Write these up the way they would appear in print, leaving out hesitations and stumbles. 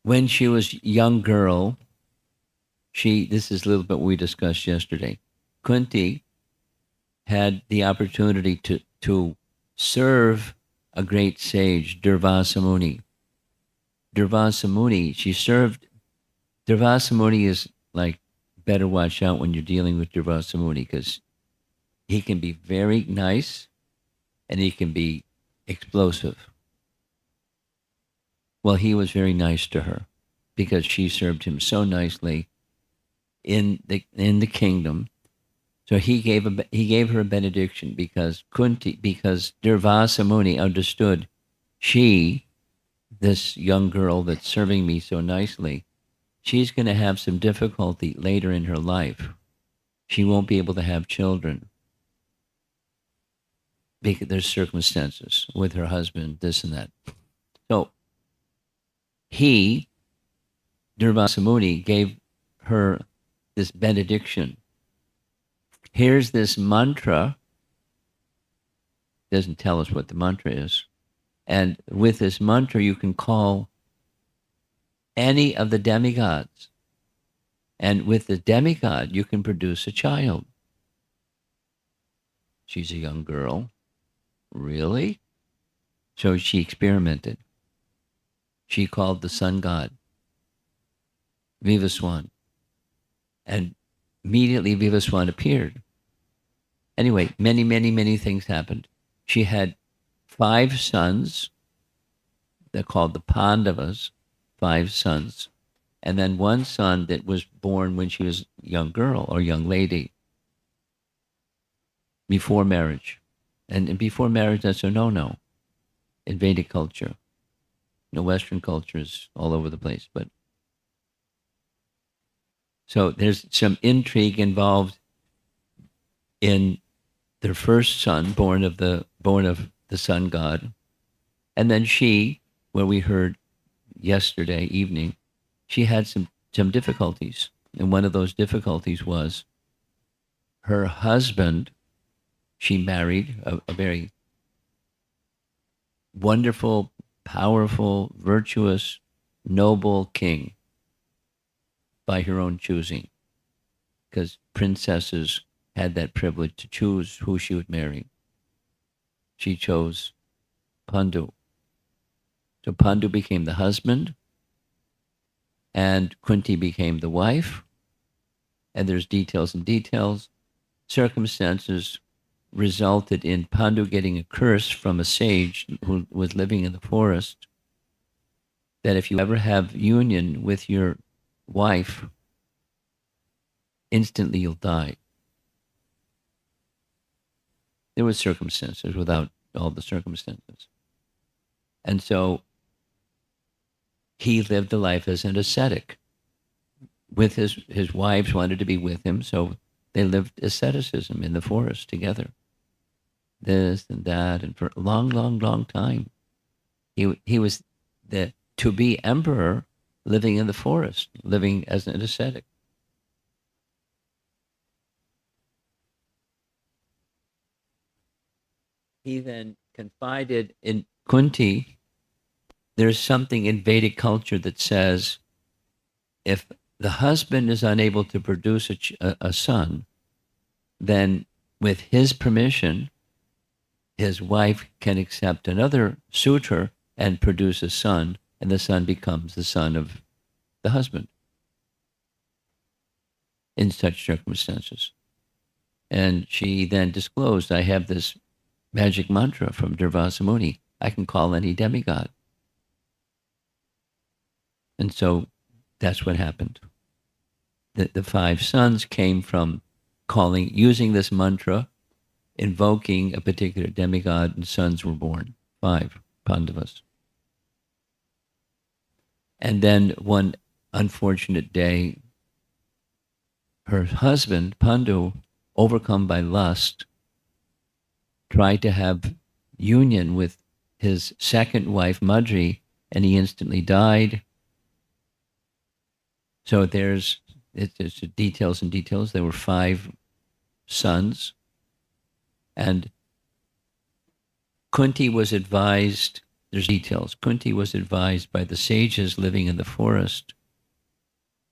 when she was a young girl, this is a little bit what we discussed yesterday. Kunti had the opportunity to serve a great sage, Durvasa Muni. Durvasa Muni, she served. Durvasa Muni is like, better watch out when you're dealing with Durvasa Muni, because he can be very nice and he can be explosive. Well, he was very nice to her because she served him so nicely in the kingdom. So he gave her a benediction because Durvasa Muni understood this young girl that's serving me so nicely, she's going to have some difficulty later in her life. She won't be able to have children because there's circumstances with her husband, this and that. So Durvasa Muni, gave her this benediction. Here's this mantra. Doesn't tell us what the mantra is. And with this mantra, you can call any of the demigods. And with the demigod, you can produce a child. She's a young girl. Really? So she experimented. She called the sun god Vivaswan. And immediately Vivaswan appeared. Anyway, many, many, many things happened. She had 5 sons. They're called the Pandavas, 5 sons. And then 1 son that was born when she was a young girl or young lady, before marriage. And before marriage, that's a no-no in Vedic culture. Western culture is all over the place. But so there's some intrigue involved in their first son, born of the sun god. And then she, where we heard yesterday evening, she had some difficulties. And one of those difficulties was her husband. She married a very wonderful, powerful, virtuous, noble king by her own choosing, because princesses had that privilege to choose who she would marry. She chose Pandu. So Pandu became the husband, and Kunti became the wife. And there's details and details. Circumstances resulted in Pandu getting a curse from a sage who was living in the forest, that if you ever have union with your wife, instantly you'll die. There were circumstances without all the circumstances. And so he lived a life as an ascetic. With his wives wanted to be with him, so they lived asceticism in the forest together. This and that, and for a long, long, long time. He was the to-be emperor living in the forest, living as an ascetic. He then confided in Kunti. There's something in Vedic culture that says if the husband is unable to produce a son, then with his permission, his wife can accept another suitor and produce a son, and the son becomes the son of the husband in such circumstances. And she then disclosed, I have this magic mantra from Durvasa Muni. I can call any demigod. And so that's what happened. The 5 sons came from using this mantra, invoking a particular demigod, and sons were born. 5 Pandavas. And then one unfortunate day, her husband, Pandu, overcome by lust, tried to have union with his second wife, Madri, and he instantly died. So it's details and details. There were 5 sons. And Kunti was advised there's details. Kunti was advised by the sages living in the forest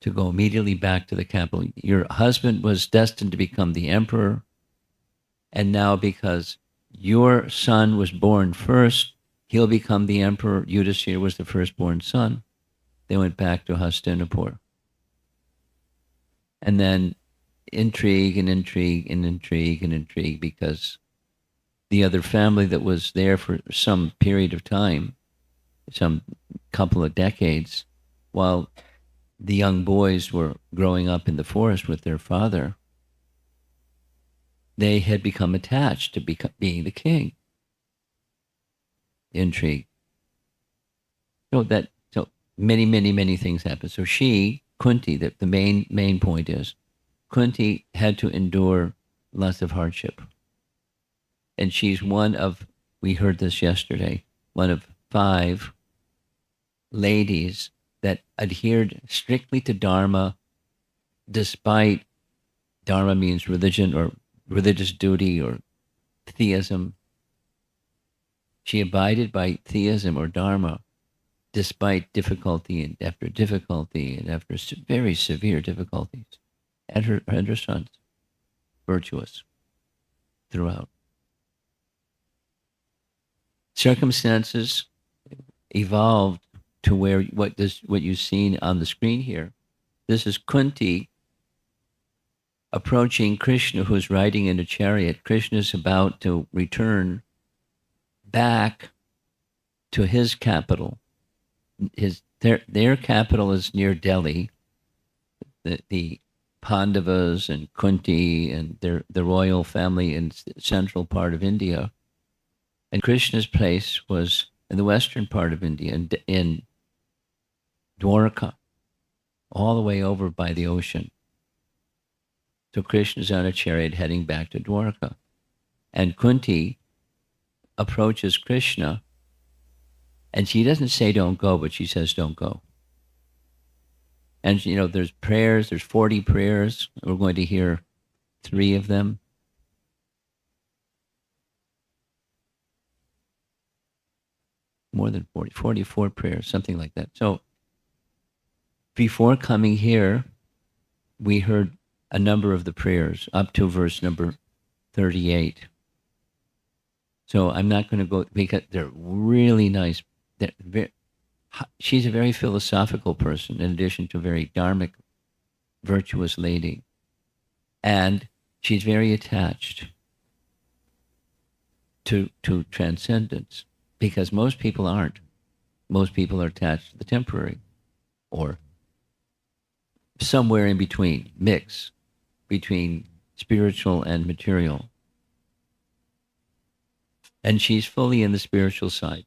to go immediately back to the capital. Your husband was destined to become the emperor, and now because your son was born first, he'll become the emperor. Yudhishthira was the firstborn son. They went back to Hastinapur. And then intrigue and intrigue and intrigue and intrigue, because the other family that was there for some period of time, some couple of decades, while the young boys were growing up in the forest with their father, they had become attached to being the king. Intrigue. So many things happened. So Kunti, the main point is, Kunti had to endure lots of hardship. And she's one of, we heard this yesterday, one of 5 ladies that adhered strictly to Dharma, despite Dharma means religion or religious duty or theism. She abided by theism or Dharma despite difficulty and after very severe difficulties. And her sons, virtuous throughout. Circumstances evolved to where what you've seen on the screen here. This is Kunti approaching Krishna, who's riding in a chariot. Krishna is about to return back to his capital. Their capital is near Delhi. The Pandavas and Kunti and the royal family in the central part of India. And Krishna's place was in the western part of India, in Dwarka, all the way over by the ocean. So Krishna's on a chariot heading back to Dwarka. And Kunti approaches Krishna, and she doesn't say don't go, but she says don't go. And, there's prayers, there's 40 prayers. We're going to hear 3 of them. More than 40, 44 prayers, something like that. So before coming here, we heard a number of the prayers up to verse number 38. So I'm not going to go, because they're really nice. She's a very philosophical person, in addition to a very dharmic, virtuous lady. And she's very attached to transcendence, because most people aren't. Most people are attached to the temporary, or somewhere in between, mix between spiritual and material. And she's fully in the spiritual side.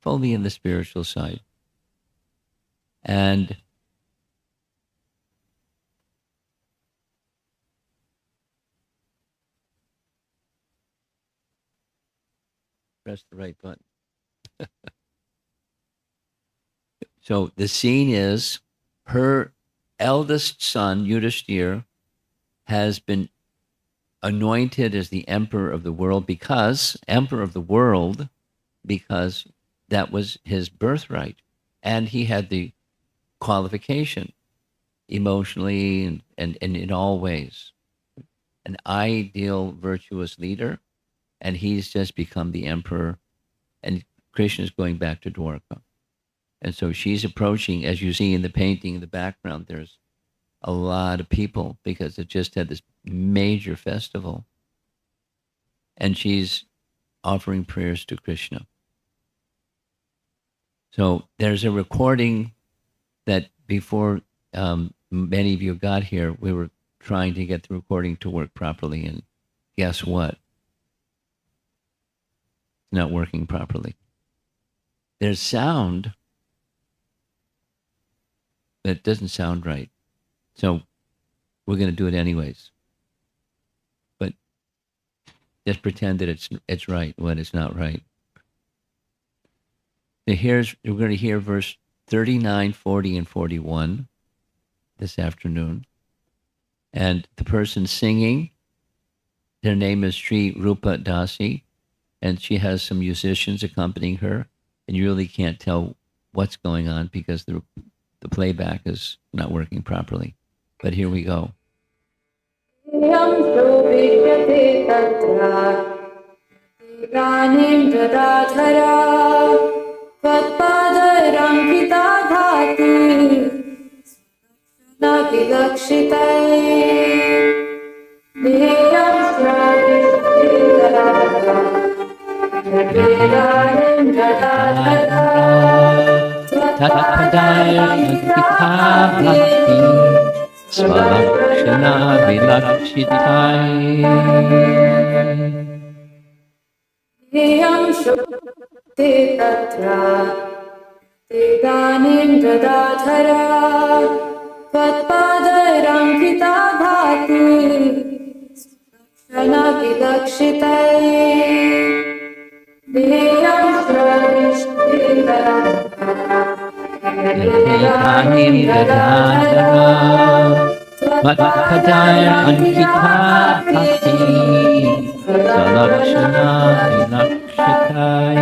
Fully in the spiritual side. And press the right button. So the scene is, her eldest son, Yudhishthira, has been anointed as the emperor of the world, because that was his birthright. And he had the qualification emotionally and in all ways. An ideal, virtuous leader. And he's just become the emperor. And Krishna is going back to Dwarka. And so she's approaching, as you see in the painting in the background, there's a lot of people, because it just had this major festival. And she's offering prayers to Krishna. So there's a recording that before many of you got here, we were trying to get the recording to work properly. And guess what? It's not working properly. There's sound, but it doesn't sound right. So we're going to do it anyways. But just pretend that it's right when it's not right. So we're going to hear verse 39, 40, and 41 this afternoon. And the person singing, their name is Sri Rupa Dasi, and she has some musicians accompanying her, and you really can't tell what's going on because the playback is not working properly. But here we go. Tatpadaya Ankita Bhakti Svalakshana Vilakshitai. Yam Shukti Tatra Tidanim Dadadhara Tatpadaya Bhakti Svalakshana Vilakshitai. Tanim Dadadara Matpadaya Ankita Bhakti Salakshana Vilakshitai.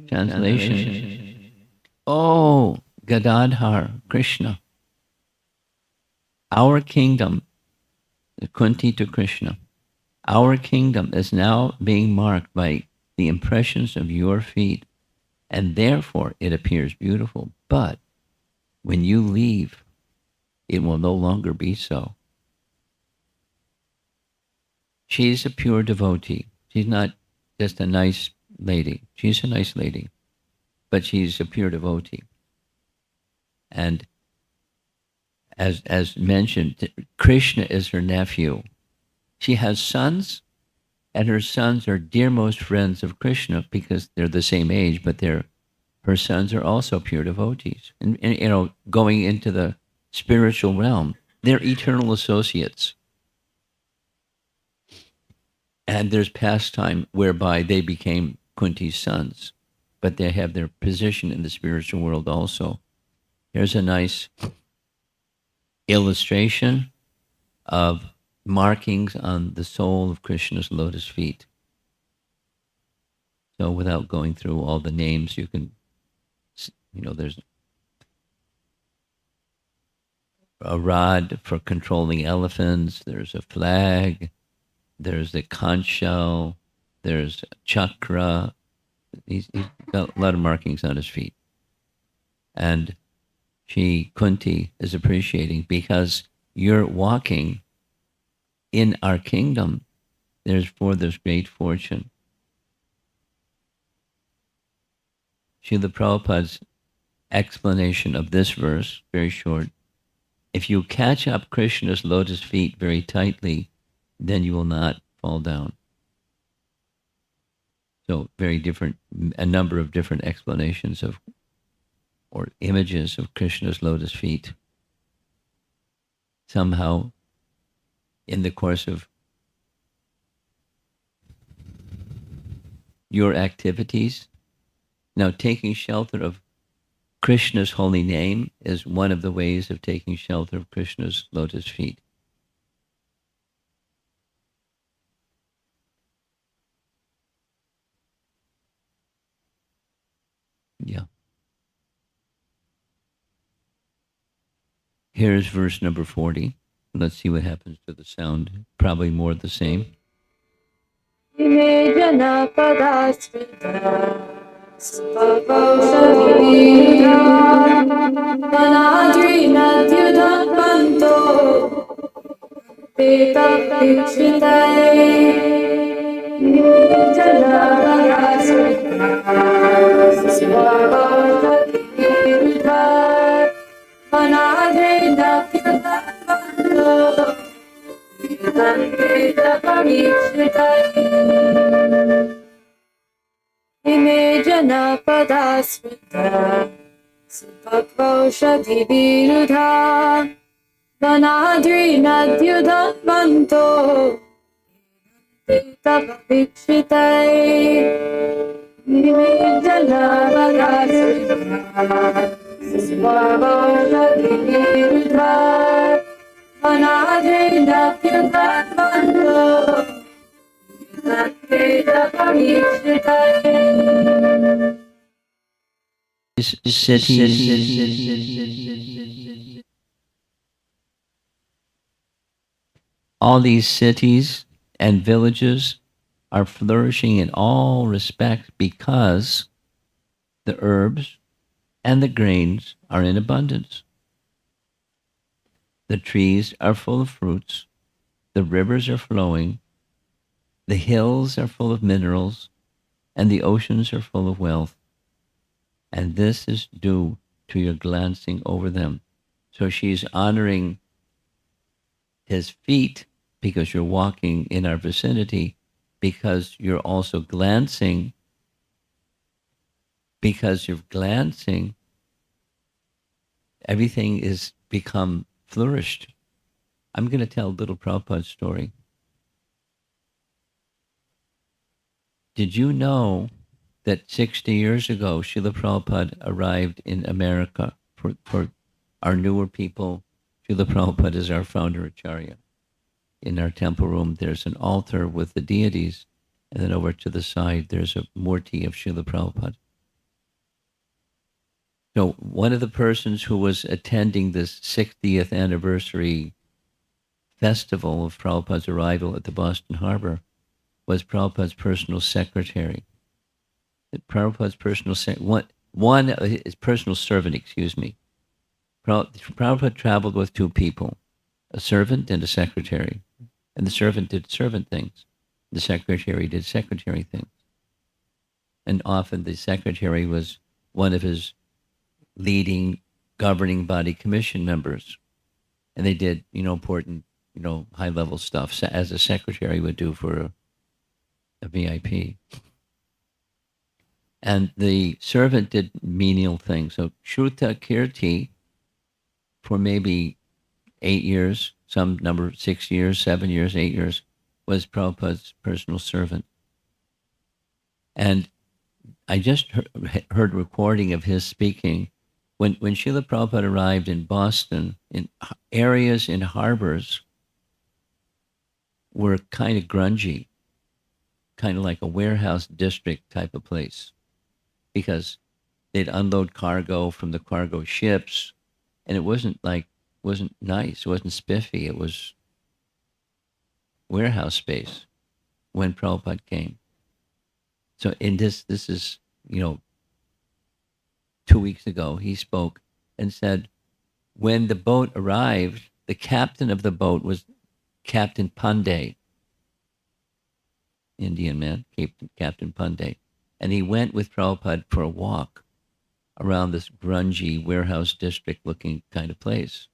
Translation. Oh, Gadadhar, Krishna, our kingdom, Kunti to Krishna, our kingdom is now being marked by the impressions of your feet, and therefore it appears beautiful. But when you leave, it will no longer be so. She's a pure devotee. She's not just a nice lady. She's a nice lady, but she's a pure devotee. And as mentioned, Krishna is her nephew. She has sons, and her sons are dearmost friends of Krishna because they're the same age, but her sons are also pure devotees. And going into the spiritual realm, they're eternal associates. And there's pastime whereby they became Kunti's sons, but they have their position in the spiritual world also. Here's a nice illustration of markings on the sole of Krishna's lotus feet. So without going through all the names, you can, there's a rod for controlling elephants, there's a flag, there's a conch shell, there's a chakra. He's got a lot of markings on his feet. And Kunti is appreciating because you're walking in our kingdom. There's great fortune. Srila Prabhupada's explanation of this verse, very short. If you catch up Krishna's lotus feet very tightly, then you will not fall down. So very different, a number of different explanations of, or images of Krishna's lotus feet. Somehow, in the course of your activities, now taking shelter of Krishna's holy name is one of the ways of taking shelter of Krishna's lotus feet. Yeah. Here's verse number 40. Let's see what happens to the sound. Probably more the same. Cities, all these cities and villages are flourishing in all respects because the herbs and the grains are in abundance. The trees are full of fruits, the rivers are flowing, the hills are full of minerals, and the oceans are full of wealth. And this is due to your glancing over them. So she's honoring his feet because you're walking in our vicinity, because you're also glancing, because you're glancing, everything is become flourished. I'm going to tell a little Prabhupada story. Did you know that 60 years ago, Srila Prabhupada arrived in America? For our newer people, Srila Prabhupada is our founder Acharya. In our temple room, there's an altar with the deities, and then over to the side, there's a murti of Srila Prabhupada. So one of the persons who was attending this 60th anniversary festival of Prabhupada's arrival at the Boston Harbor was Prabhupada's personal secretary. Prabhupada's personal his personal servant, excuse me. Prabhupada traveled with two people, a servant and a secretary. And the servant did servant things. The secretary did secretary things. And often the secretary was one of his leading governing body commission members. And they did, important, high level stuff as a secretary would do for a VIP. And the servant did menial things. So Shruta Kirti, for maybe 8 years, some number, 6 years, 7 years, 8 years, was Prabhupada's personal servant. And I just heard recording of his speaking. When Srila Prabhupada arrived in Boston, in areas in harbors were kind of grungy, kind of like a warehouse district type of place, because they'd unload cargo from the cargo ships, and it wasn't nice, it wasn't spiffy, it was warehouse space when Prabhupada came. So in this is, 2 weeks ago, he spoke and said, when the boat arrived, the captain of the boat was Captain Pandey, Indian man, Captain Pandey. And he went with Prabhupada for a walk around this grungy warehouse district looking kind of place.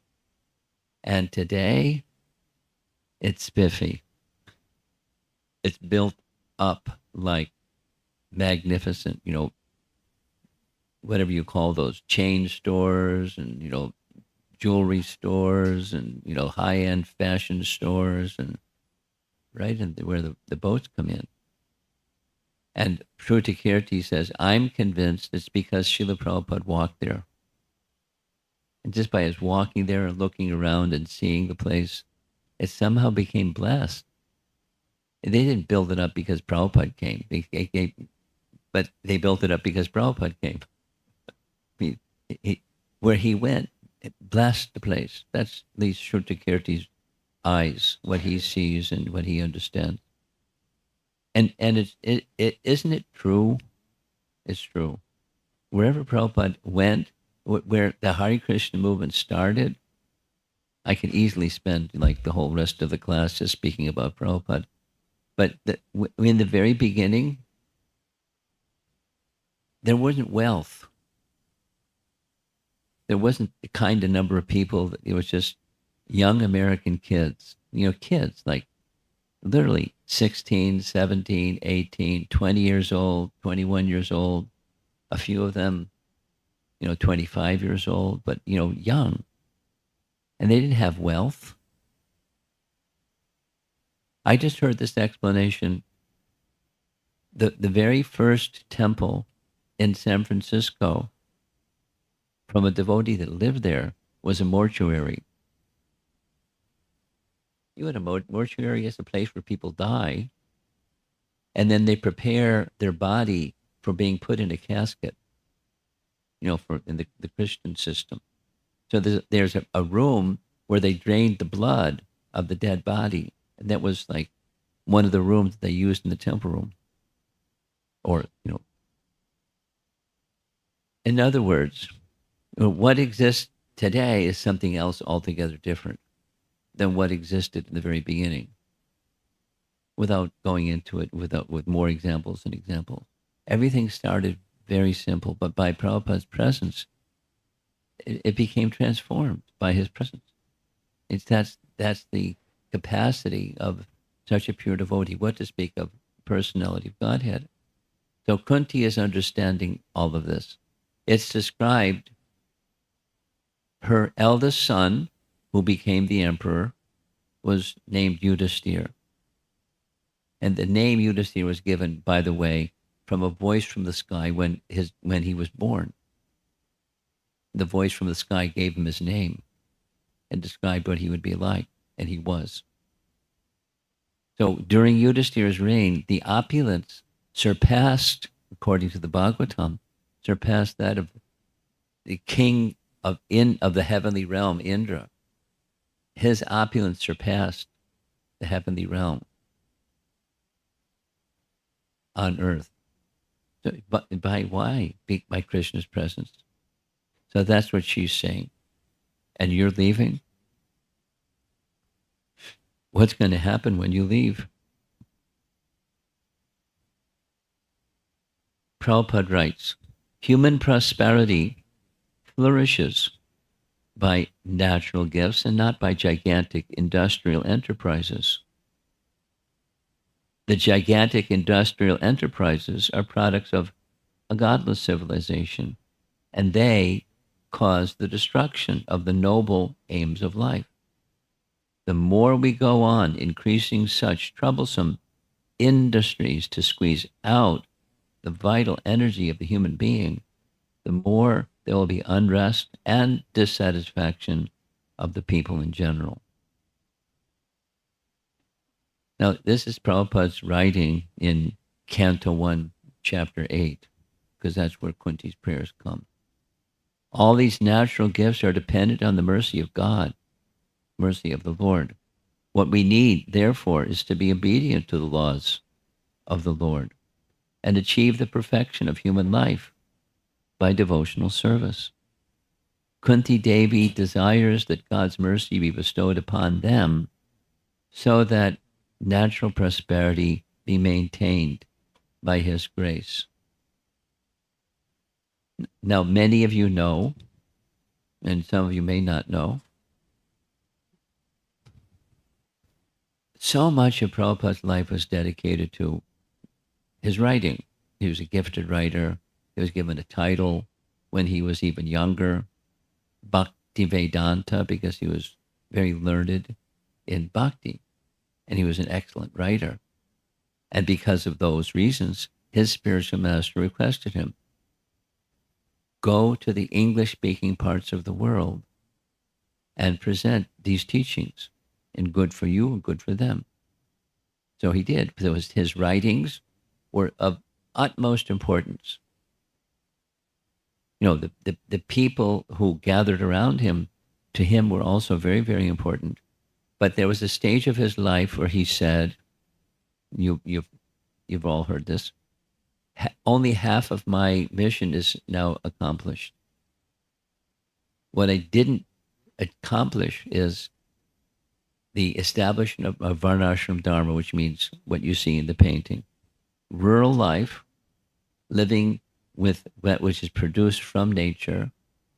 And today, it's spiffy. It's built up like magnificent, whatever you call those, chain stores and, jewelry stores and, high-end fashion stores, and right, and where the boats come in. And Shruti Kirti says, I'm convinced it's because Srila Prabhupada walked there. And just by his walking there and looking around and seeing the place, it somehow became blessed. And they didn't build it up because Prabhupada came. But they built it up because Prabhupada came. Where he went, it blessed the place. That's at least Shruti Kirti's eyes, what he sees and what he understands. And it isn't it true? It's true. Wherever Prabhupada went, where the Hare Krishna movement started, I could easily spend like the whole rest of the class just speaking about Prabhupada. But in the very beginning, there wasn't wealth. There wasn't the kind of number of people. It was just young American kids, kids like literally 16, 17, 18, 20 years old, 21 years old, a few of them, 25 years old, but, young. And they didn't have wealth. I just heard this explanation. The very first temple in San Francisco from a devotee that lived there was a mortuary. You had a mortuary as a place where people die. and then they prepare their body for being put in a casket, for in the Christian system. So there's a room where they drained the blood of the dead body, and that was like one of the rooms that they used in the temple room. Or, in other words, what exists today is something else altogether different than what existed in the very beginning. Without going into it with more examples and examples, everything started very simple, but by Prabhupada's presence, it became transformed by his presence. That's the capacity of such a pure devotee. What to speak of personality of Godhead? So Kunti is understanding all of this. It's described her eldest son, who became the emperor, was named Yudhisthira. And the name Yudhisthira was given, by the way, from a voice from the sky when he was born. The voice from the sky gave him his name and described what he would be like, and he was. So during Yudhisthira's reign, the opulence surpassed, according to the Bhagavatam, surpassed that of the king of the heavenly realm, Indra. His opulence surpassed the heavenly realm on earth. So, but by why? By Krishna's presence. So that's what she's saying. And you're leaving? What's going to happen when you leave? Prabhupada writes, human prosperity flourishes by natural gifts and not by gigantic industrial enterprises. The gigantic industrial enterprises are products of a godless civilization, and they cause the destruction of the noble aims of life. The more we go on increasing such troublesome industries to squeeze out the vital energy of the human being, the more there will be unrest and dissatisfaction of the people in general. Now, this is Prabhupada's writing in Canto 1, Chapter 8, because that's where Kunti's prayers come. All these natural gifts are dependent on the mercy of God, mercy of the Lord. What we need, therefore, is to be obedient to the laws of the Lord and achieve the perfection of human life by devotional service. Kunti Devi desires that God's mercy be bestowed upon them so that natural prosperity be maintained by his grace. Now, many of you know, and some of you may not know, so much of Prabhupada's life was dedicated to his writing. He was a gifted writer. He was given a title when he was even younger, Bhakti Vedanta, because he was very learned in bhakti, and he was an excellent writer. And because of those reasons, his spiritual master requested him, go to the English-speaking parts of the world and present these teachings, and good for you and good for them. So he did. His writings were of utmost importance. The people who gathered around him, to him, were also very, very important. But there was a stage of his life where he said, you've all heard this, only half of my mission is now accomplished. What I didn't accomplish is the establishment of Varnashram Dharma, which means what you see in the painting. Rural life, living with that which is produced from nature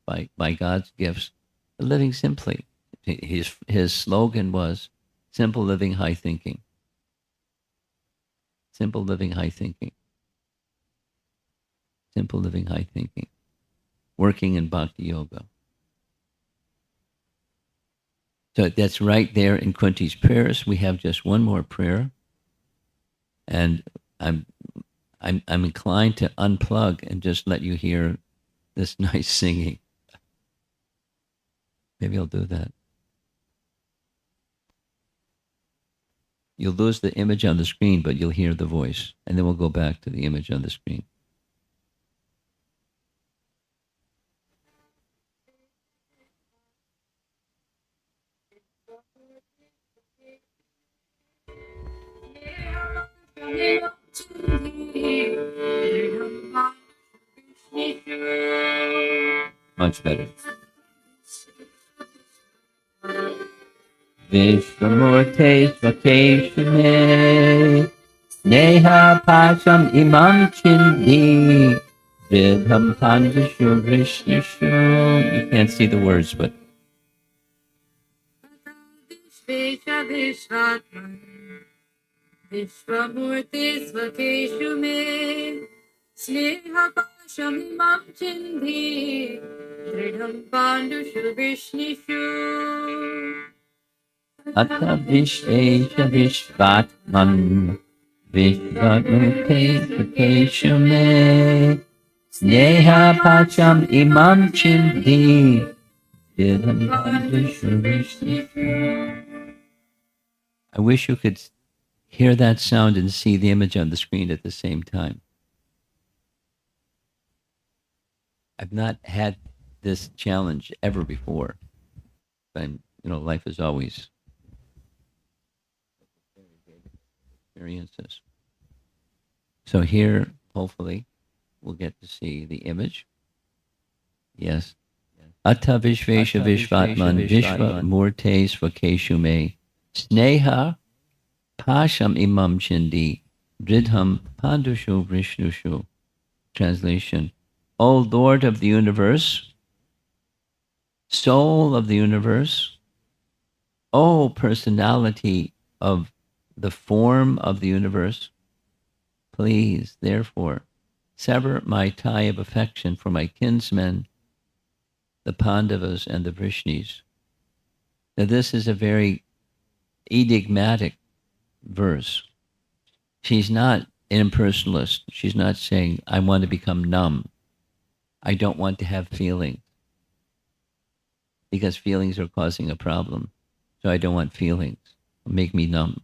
by God's gifts, living simply. His slogan was, simple living, high thinking. Simple living, high thinking. Simple living, high thinking. Working in Bhakti Yoga. So that's right there in Kunti's prayers. We have just one more prayer, and I'm inclined to unplug and just let you hear this nice singing. Maybe I'll do that. You'll lose the image on the screen, but you'll hear the voice. And then we'll go back to the image on the screen. Much better. Vishwamurte Svakeshame Sneha Pacham Imam Chindi Vidham Pandashu Vrishnishu. You can't see the words, but Vishwamurti Svakeshu me Sneha Pasham Imam Chindi Dridham Pandushu Vishnishu Atta Vishesha Vishvatman Vishvatmurte Svakeshame Sneha Pacham Imam Chindi Vidham Pandashu Vrishnishu. I wish you could hear that sound and see the image on the screen at the same time. I've not had this challenge ever before. Life is always experiences. So here, hopefully, we'll get to see the image. Yes. Atta Vishvesha Vishvatman Vishva Murte Svakeshume Sneha Pasham Imam Chindi Dridham Pandushu Vishnushu. Translation: O Lord of the universe, soul of the universe, O personality of the form of the universe, please, therefore, sever my tie of affection for my kinsmen, the Pandavas and the Vrishnis. Now, this is a very enigmatic verse. She's not an impersonalist. She's not saying, I want to become numb. I don't want to have feelings because feelings are causing a problem. So I don't want feelings. Make me numb.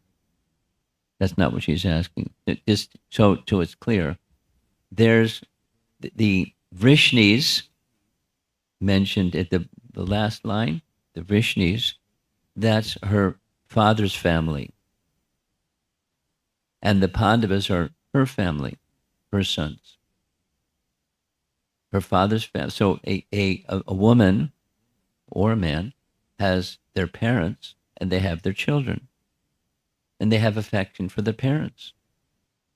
That's not what she's asking. Just so it's clear, there's the Vrishnis mentioned at the last line, the Vrishnis, that's her father's family. And the Pandavas are her family, her sons. Her father's family. So a woman or a man has their parents and they have their children. And they have affection for their parents.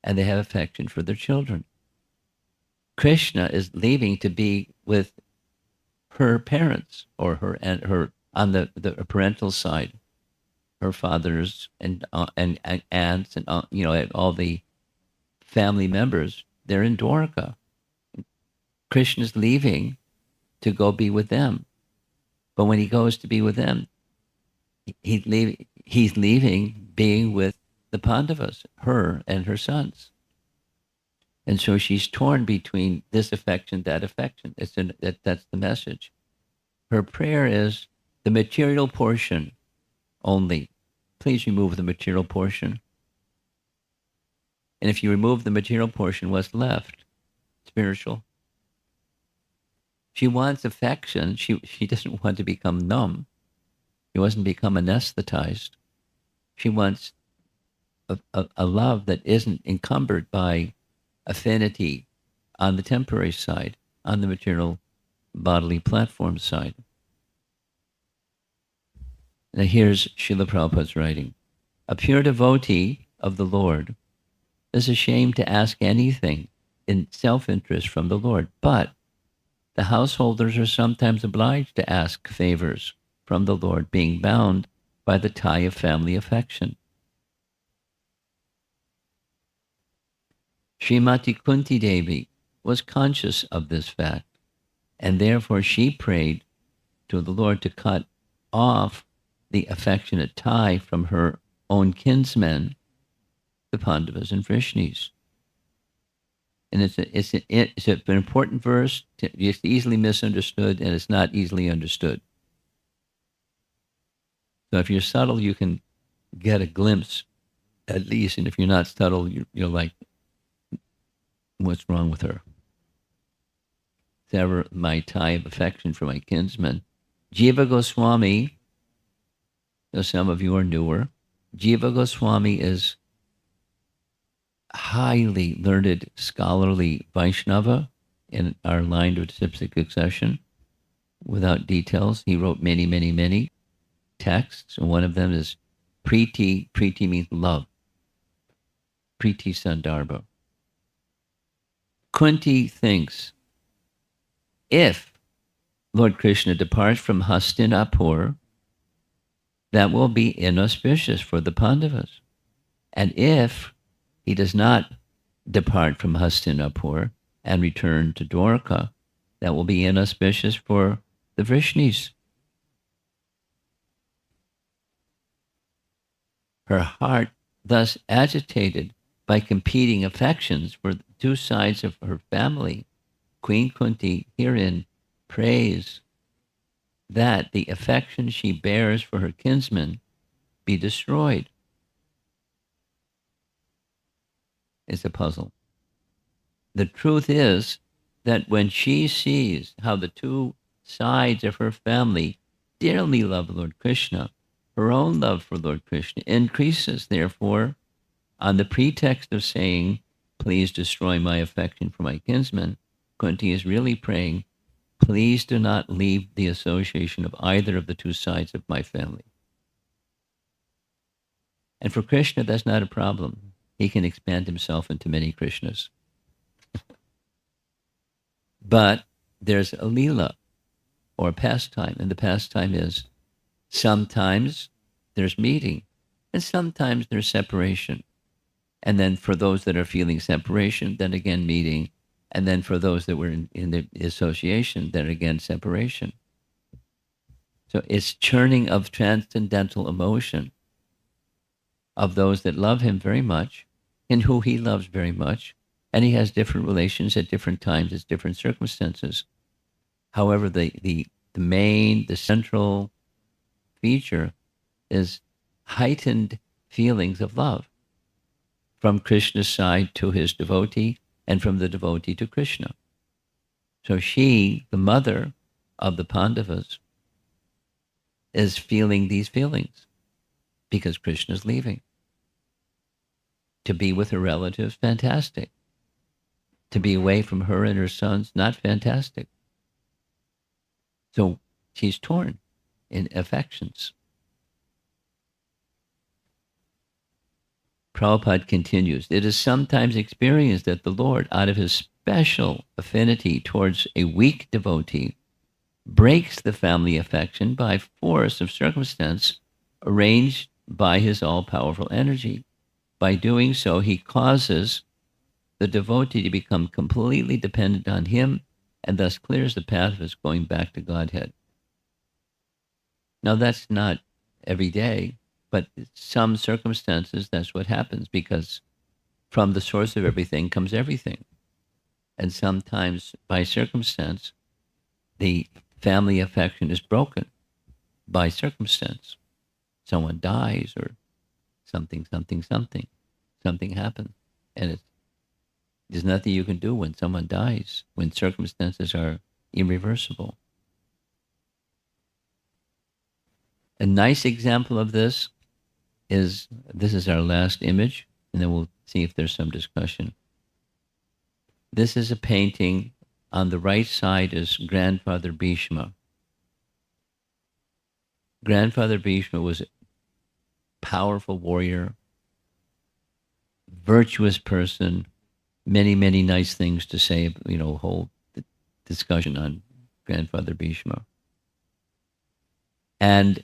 And they have affection for their children. Krishna is leaving to be with her parents or her on the parental side, her fathers and aunts and all the family members. They're in Dwarka. Krishna's leaving to go be with them, but when he goes to be with them, he's leaving being with the Pandavas, her and her sons. And so she's torn between this affection, that affection. That's the message. Her prayer is the material portion only. Please remove the material portion. And if you remove the material portion, what's left? Spiritual. She wants affection. She doesn't want to become numb. She doesn't become anesthetized. She wants a love that isn't encumbered by affinity on the temporary side, on the material bodily platform side. Now here's Srila Prabhupada's writing. A pure devotee of the Lord is ashamed to ask anything in self-interest from the Lord, but the householders are sometimes obliged to ask favors from the Lord, being bound by the tie of family affection. Srimati Kunti Devi was conscious of this fact, and therefore she prayed to the Lord to cut off the affectionate tie from her own kinsmen, the Pandavas and Vrishnis. And it's an important verse. It's easily misunderstood, and it's not easily understood. So if you're subtle, you can get a glimpse at least. And if you're not subtle, you're like, what's wrong with her? Sever my tie of affection for my kinsman. Jiva Goswami, though some of you are newer, Jiva Goswami is highly learned, scholarly Vaishnava in our line of disciplic succession. Without details, he wrote many, many, many texts, and one of them is Priti. Priti means love. Priti Sandarbha. Kunti thinks, if Lord Krishna departs from Hastinapur, that will be inauspicious for the Pandavas. And if he does not depart from Hastinapur and return to Dwarka, that will be inauspicious for the Vrishnis. Her heart, thus agitated by competing affections for the two sides of her family, Queen Kunti herein prays that the affection she bears for her kinsman be destroyed. It's a puzzle. The truth is that when she sees how the two sides of her family dearly love Lord Krishna, her own love for Lord Krishna increases. Therefore, on the pretext of saying, please destroy my affection for my kinsman, Kunti is really praying, please do not leave the association of either of the two sides of my family. And for Krishna, that's not a problem. He can expand himself into many Krishnas. But there's a lila, or a pastime, and the pastime is sometimes there's meeting, and sometimes there's separation. And then for those that are feeling separation, then again meeting. And then for those that were in the association, then again separation. So it's churning of transcendental emotion of those that love him very much and who he loves very much. And he has different relations at different times, at different circumstances. However, the central feature is heightened feelings of love from Krishna's side to his devotee and from the devotee to Krishna. So she, the mother of the Pandavas, is feeling these feelings because Krishna's leaving. To be with her relatives, fantastic. To be away from her and her sons, not fantastic. So she's torn in affections. Prabhupada continues, it is sometimes experienced that the Lord, out of his special affinity towards a weak devotee, breaks the family affection by force of circumstance arranged by his all-powerful energy. By doing so, he causes the devotee to become completely dependent on him and thus clears the path of his going back to Godhead. Now, that's not every day, but some circumstances, that's what happens, because from the source of everything comes everything. And sometimes, by circumstance, the family affection is broken by circumstance. Someone dies or something happens. And there's nothing you can do when someone dies, when circumstances are irreversible. A nice example of this is our last image, and then we'll see if there's some discussion. This is a painting. On the right side is Grandfather Bhishma. Grandfather Bhishma was a powerful warrior, virtuous person, many, many nice things to say, whole discussion on Grandfather Bhishma. And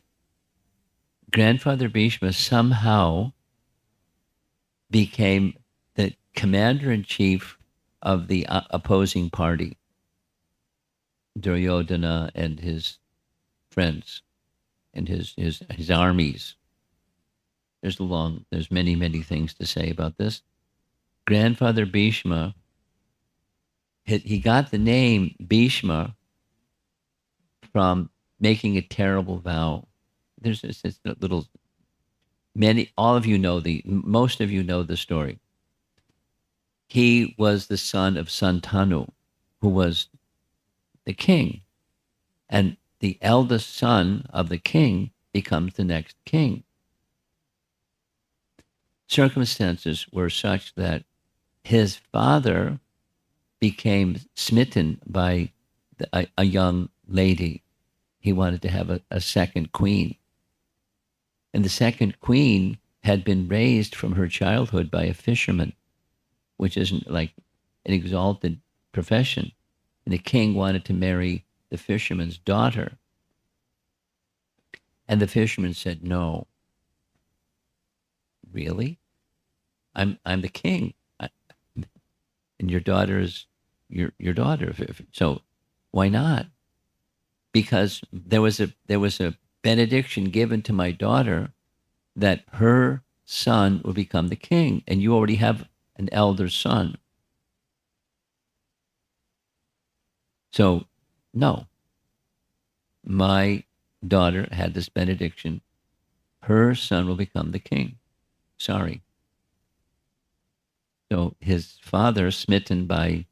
Grandfather Bhishma somehow became the commander-in-chief of the opposing party, Duryodhana and his friends and his armies. There's many, many things to say about this. Grandfather Bhishma, he got the name Bhishma from making a terrible vow. There's a little all of you know most of you know the story. He was the son of Santanu, who was the king. And the eldest son of the king becomes the next king. Circumstances were such that his father became smitten by a young lady. He wanted to have a second queen. And the second queen had been raised from her childhood by a fisherman, which isn't like an exalted profession. And the king wanted to marry the fisherman's daughter. And the fisherman said, "No, really? I'm the king, and your daughter is your daughter. So why not? Because there was a benediction given to my daughter that her son will become the king, and you already have an elder son. So, no, my daughter had this benediction. Her son will become the king. Sorry." So his father, smitten by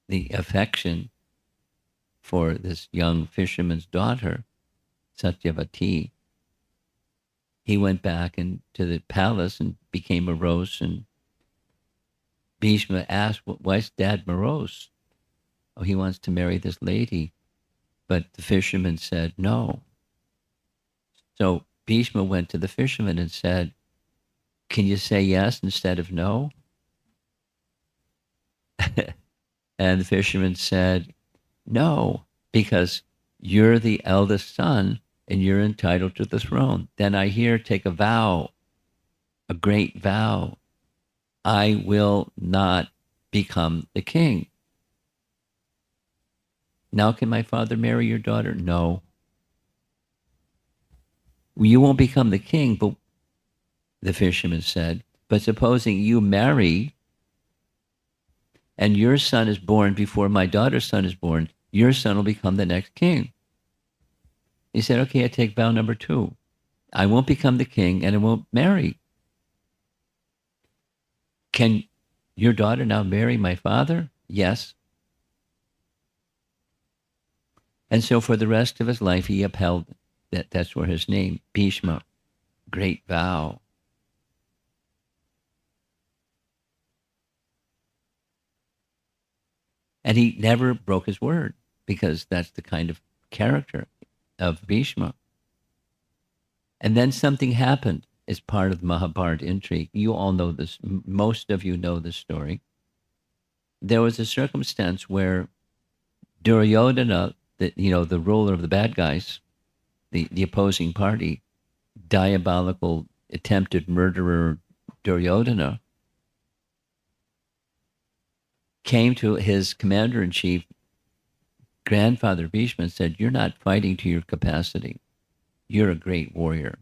the affection for this young fisherman's daughter, Satyavati, he went back into the palace and became morose. And Bhishma asked, "Why is Dad morose?" "Oh, he wants to marry this lady." But the fisherman said no. So Bhishma went to the fisherman and said, "Can you say yes instead of no?" And the fisherman said, "No, because you're the eldest son and you're entitled to the throne. Then I here take a vow, a great vow. I will not become the king." "Now can my father marry your daughter?" "No." "You won't become the king," but the fisherman said, "but supposing you marry and your son is born before my daughter's son is born, your son will become the next king." He said, "Okay, I take vow number 2. I won't become the king and I won't marry. Can your daughter now marry my father?" "Yes." And so for the rest of his life, he upheld that. That's where his name, Bhishma, great vow. And he never broke his word because that's the kind of character of Bhishma. And then something happened as part of the Mahabharata intrigue. You all know this. Most of you know this story. There was a circumstance where Duryodhana, the ruler of the bad guys, the opposing party, diabolical attempted murderer Duryodhana, came to his commander-in-chief, grandfather Bhishma, and said, "You're not fighting to your capacity. You're a great warrior.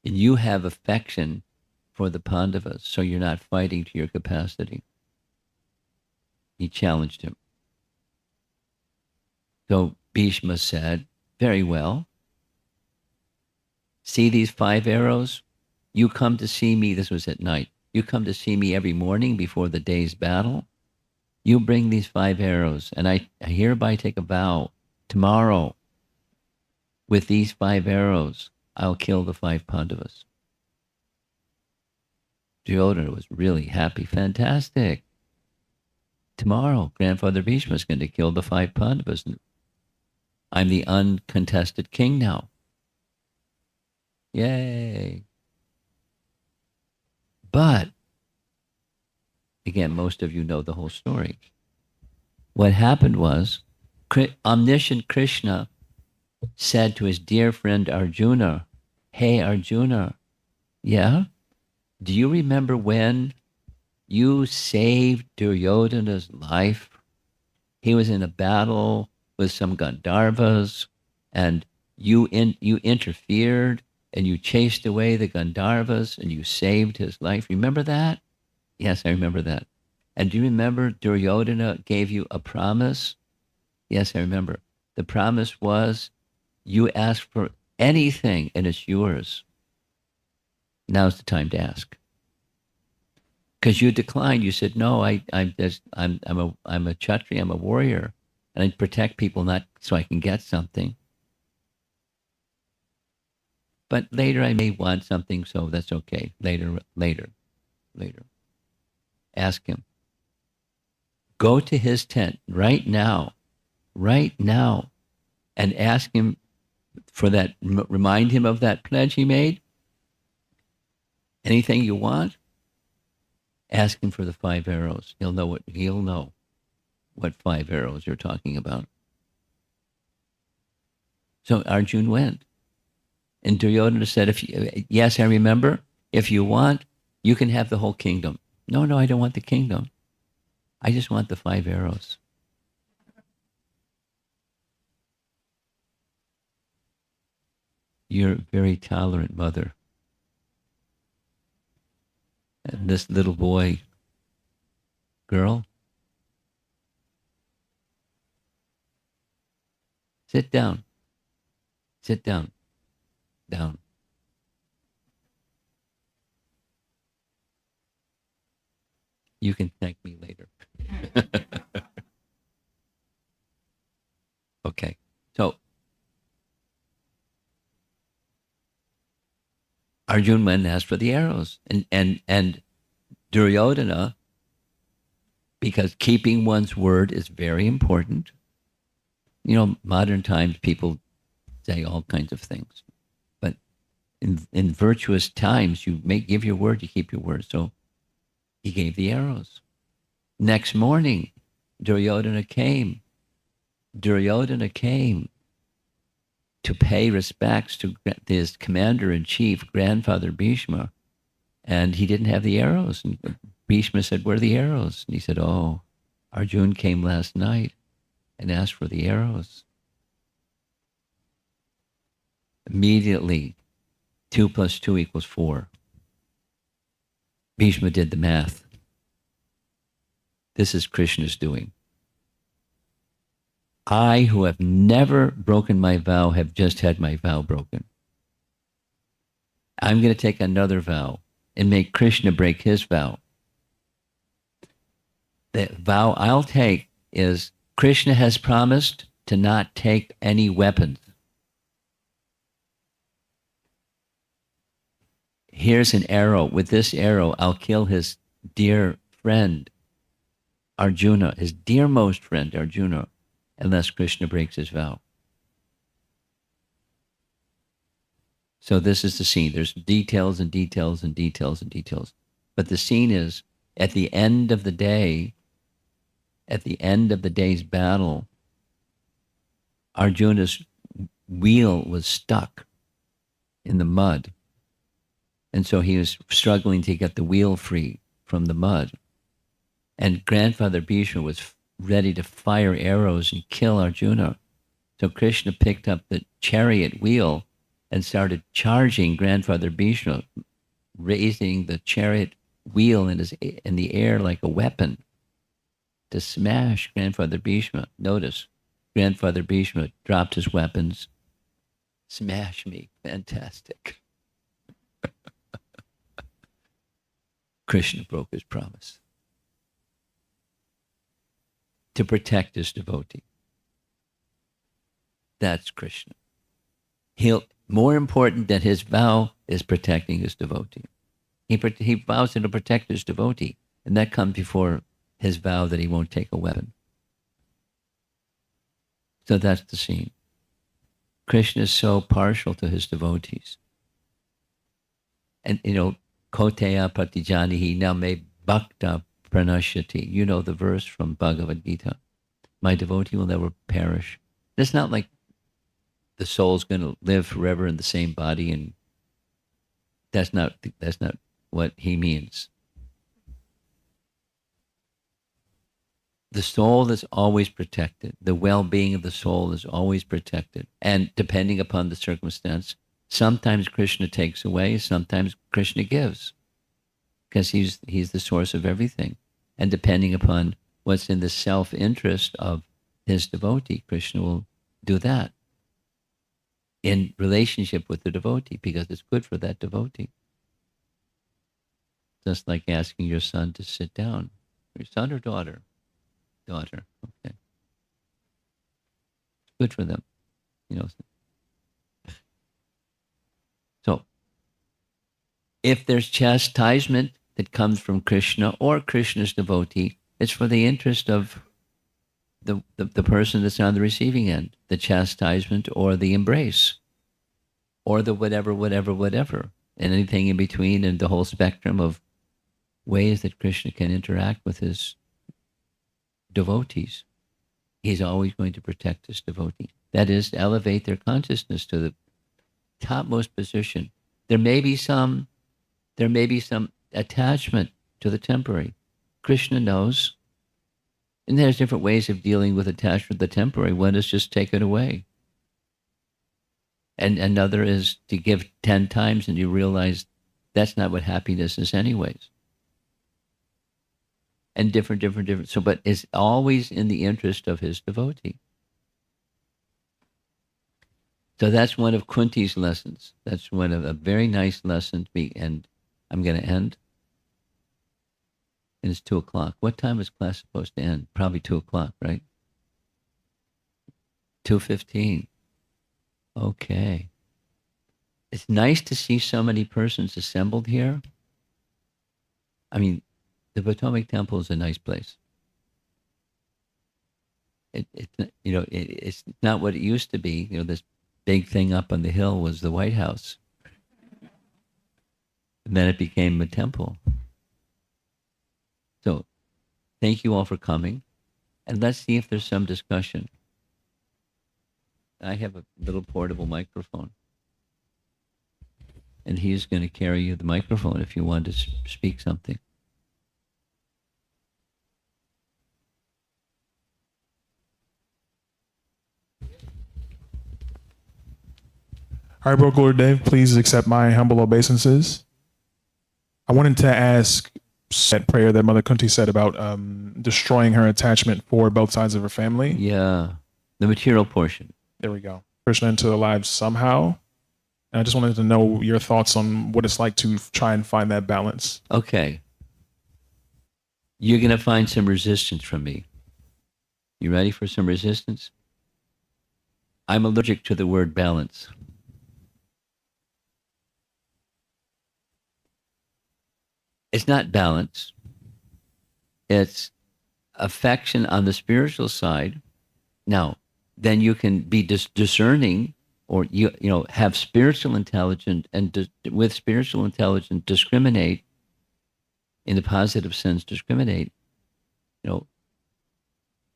And you have affection for the Pandavas, so you're not fighting to your capacity." He challenged him. So Bhishma said, "Very well. See these 5 arrows? You come to see me," this was at night, "you come to see me every morning before the day's battle. You bring these 5 arrows, and I hereby take a vow, tomorrow, with these 5 arrows, I'll kill the 5 Pandavas." Duryodhana was really happy. Fantastic. Tomorrow, Grandfather Bhishma is going to kill the 5 Pandavas. I'm the uncontested king now. Yay. But, again, most of you know the whole story. What happened was, omniscient Krishna said to his dear friend Arjuna, "Hey, Arjuna, yeah? Do you remember when you saved Duryodhana's life? He was in a battle with some Gandharvas, and you interfered, and you chased away the Gandharvas, and you saved his life. Remember that?" "Yes, I remember that." "And do you remember Duryodhana gave you a promise?" "Yes, I remember. The promise was, you ask for anything and it's yours." Now's the time to ask. Because you declined. You said, no, I'm a Kshatriya, I'm a warrior, and I protect people not so I can get something. But later I may want something, so that's okay. Later. Ask him. Go to his tent right now, and ask him for that. Remind him of that pledge he made. Anything you want, ask him for the 5 arrows. He'll know what 5 arrows you're talking about. So Arjun went. And Duryodhana said, yes, I remember. If you want, you can have the whole kingdom. No, I don't want the kingdom. I just want the 5 arrows. You're a very tolerant mother. And this little boy, girl, sit down. Sit down. Down. You can thank me later. Okay. So Arjun went and asked for the arrows. And Duryodhana, because keeping one's word is very important. Modern times people say all kinds of things. But in virtuous times, you may give your word, you keep your word. So he gave the arrows. Next morning, Duryodhana came to pay respects to his commander-in-chief, grandfather Bhishma, and he didn't have the arrows. And Bhishma said, where are the arrows? And he said, oh, Arjun came last night and asked for the arrows. Immediately, 2 + 2 = 4. Bhishma did the math. This is Krishna's doing. I, who have never broken my vow, have just had my vow broken. I'm going to take another vow and make Krishna break his vow. The vow I'll take is Krishna has promised to not take any weapons. Here's an arrow. With this arrow, I'll kill his dear friend, Arjuna, his dearmost friend, Arjuna, unless Krishna breaks his vow. So this is the scene. There's details and details and details and details. But the scene is, at the end of the day, at the end of the day's battle, Arjuna's wheel was stuck in the mud. And so he was struggling to get the wheel free from the mud. And grandfather Bhishma was ready to fire arrows and kill Arjuna. So Krishna picked up the chariot wheel and started charging grandfather Bhishma, raising the chariot wheel in the air like a weapon to smash grandfather Bhishma. Notice, grandfather Bhishma dropped his weapons. Smash me. Fantastic. Krishna broke his promise to protect his devotee. That's Krishna. More important than his vow is protecting his devotee. He vows to protect his devotee, and that comes before his vow that he won't take a weapon. So that's the scene. Krishna is so partial to his devotees. And, Koteya pratijanihi na me bhakta pranashyati. You know the verse from Bhagavad Gita. My devotee will never perish. It's not like the soul's going to live forever in the same body, and that's not what he means. The soul is always protected. The well-being of the soul is always protected. And depending upon the circumstance, sometimes Krishna takes away, sometimes Krishna gives, because he's the source of everything. And depending upon what's in the self-interest of his devotee, Krishna will do that in relationship with the devotee, because it's good for that devotee. just like asking your son to sit down. Your son or daughter? Daughter. Okay. It's good for them. You know. So if there's chastisement that comes from Krishna or Krishna's devotee, it's for the interest of the person that's on the receiving end, the chastisement or the embrace or the whatever, and anything in between, and the whole spectrum of ways that Krishna can interact with his devotees. He's always going to protect his devotees. That is, to elevate their consciousness to the topmost position. There may be some attachment to the temporary. Krishna knows. And there's different ways of dealing with attachment to the temporary. One is just take it away. And another is to give 10 times and you realize that's not what happiness is anyways. And different. So, but it's always in the interest of his devotee. So that's one of Kunti's lessons. That's one of a very nice lesson to be, and I'm going to end. And it's 2:00. What time is class supposed to end? Probably 2:00, right? 2:15. Okay. It's nice to see so many persons assembled here. I mean, the Potomac Temple is a nice place. It's not what it used to be. This big thing up on the hill was the White House. And then it became a temple. So thank you all for coming. And let's see if there's some discussion. I have a little portable microphone. And he's going to carry you the microphone if you want to speak something. All right, Brother Dave, please accept my humble obeisances. I wanted to ask that prayer that Mother Kunti said about destroying her attachment for both sides of her family. Yeah, the material portion. There we go. Krishna into their lives somehow. And I just wanted to know your thoughts on what it's like to try and find that balance. Okay. You're going to find some resistance from me. You ready for some resistance? I'm allergic to the word balance. It's not balance. It's affection on the spiritual side. Now, then you can be discerning, or have spiritual intelligence, and with spiritual intelligence discriminate, in the positive sense, discriminate.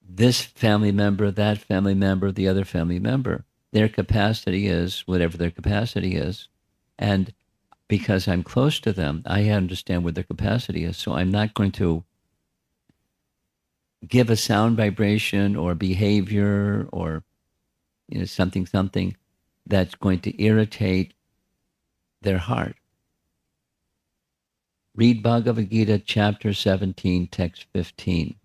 This family member, that family member, the other family member, their capacity is whatever their capacity is, and because I'm close to them, I understand what their capacity is. So I'm not going to give a sound vibration or behavior or something that's going to irritate their heart. Read Bhagavad Gita chapter 17, text 15.